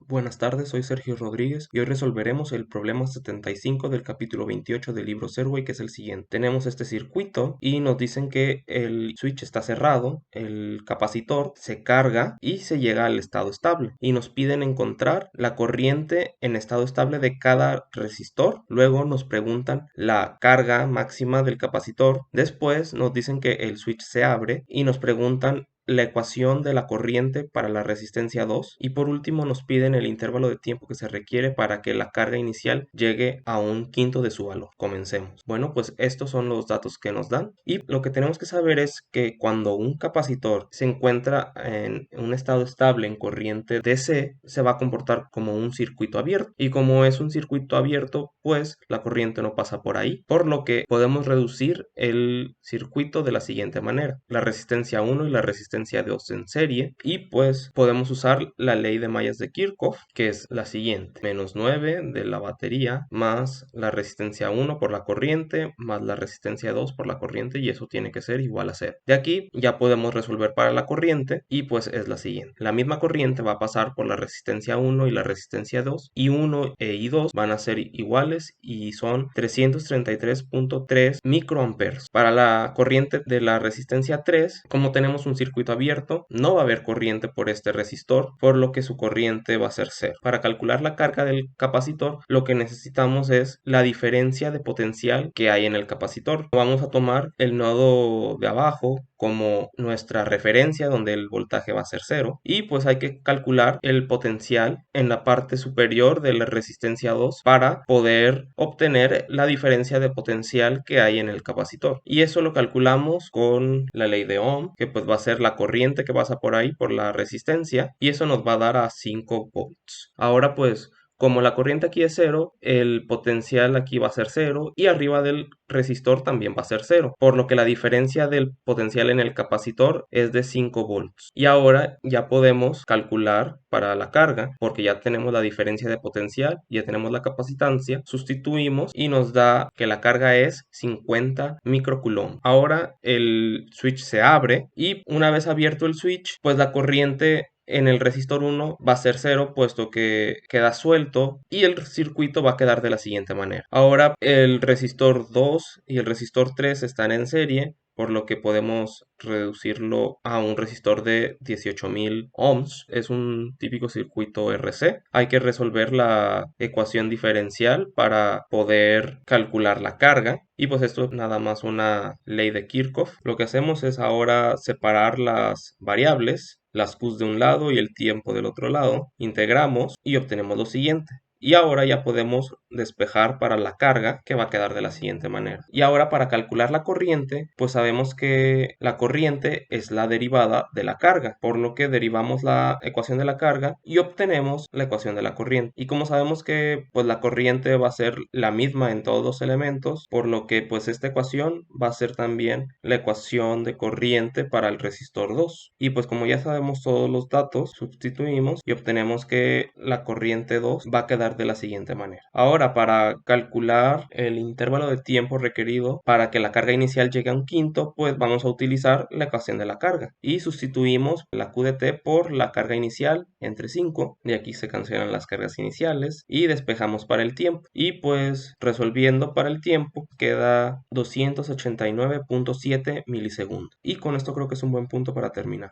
Buenas tardes, soy Sergio Rodríguez y hoy resolveremos el problema 75 del capítulo 28 del libro Serway, que es el siguiente. Tenemos este circuito y nos dicen que el switch está cerrado, el capacitor se carga y se llega al estado estable. Y nos piden encontrar la corriente en estado estable de cada resistor. Luego nos preguntan la carga máxima del capacitor. Después nos dicen que el switch se abre y nos preguntan la ecuación de la corriente para la resistencia 2 y por último nos piden el intervalo de tiempo que se requiere para que la carga inicial llegue a un quinto de su valor. Comencemos. Bueno, pues estos son los datos que nos dan y lo que tenemos que saber es que cuando un capacitor se encuentra en un estado estable en corriente DC, se va a comportar como un circuito abierto y como es un circuito abierto, pues la corriente no pasa por ahí, por lo que podemos reducir el circuito de la siguiente manera: la resistencia 1 y la resistencia 2 en serie, y pues podemos usar la ley de mallas de Kirchhoff, que es la siguiente: menos 9 de la batería más la resistencia 1 por la corriente más la resistencia 2 por la corriente, y eso tiene que ser igual a 0. De aquí ya podemos resolver para la corriente y pues es la siguiente: la misma corriente va a pasar por la resistencia 1 y la resistencia 2 y 1 y 2 van a ser iguales y son 333.3 microamperes. Para la corriente de la resistencia 3, como tenemos un circuito abierto, no va a haber corriente por este resistor, por lo que su corriente va a ser 0. Para calcular la carga del capacitor, lo que necesitamos es la diferencia de potencial que hay en el capacitor. Vamos a tomar el nodo de abajo como nuestra referencia, donde el voltaje va a ser 0, y pues hay que calcular el potencial en la parte superior de la resistencia 2 para poder obtener la diferencia de potencial que hay en el capacitor, y eso lo calculamos con la ley de Ohm, que pues va a ser la corriente que pasa por ahí por la resistencia, y eso nos va a dar a 5 volts. Ahora pues, como la corriente aquí es 0, el potencial aquí va a ser 0 y arriba del resistor también va a ser 0, por lo que la diferencia del potencial en el capacitor es de 5 volts. Y ahora ya podemos calcular para la carga, porque ya tenemos la diferencia de potencial, ya tenemos la capacitancia, sustituimos y nos da que la carga es 50 microcoulomb. Ahora el switch se abre y una vez abierto el switch, pues la corriente en el resistor 1 va a ser 0, puesto que queda suelto, y el circuito va a quedar de la siguiente manera. Ahora el resistor 2 y el resistor 3 están en serie, por lo que podemos reducirlo a un resistor de 18.000 ohms. Es un típico circuito RC. Hay que resolver la ecuación diferencial para poder calcular la carga, y pues esto es nada más una ley de Kirchhoff. Lo que hacemos es ahora separar las variables, las q's de un lado y el tiempo del otro lado, integramos y obtenemos lo siguiente. Y ahora ya podemos despejar para la carga, que va a quedar de la siguiente manera. Y ahora para calcular la corriente, pues sabemos que la corriente es la derivada de la carga, por lo que derivamos la ecuación de la carga y obtenemos la ecuación de la corriente. Y como sabemos que pues la corriente va a ser la misma en todos los elementos, por lo que pues esta ecuación va a ser también la ecuación de corriente para el resistor 2. Y pues como ya sabemos todos los datos, sustituimos y obtenemos que la corriente 2 va a quedar de la siguiente manera. Ahora, para calcular el intervalo de tiempo requerido para que la carga inicial llegue a un quinto, pues vamos a utilizar la ecuación de la carga y sustituimos la Q de T por la carga inicial entre 5, y aquí se cancelan las cargas iniciales y despejamos para el tiempo, y pues resolviendo para el tiempo queda 289.7 milisegundos, y con esto creo que es un buen punto para terminar.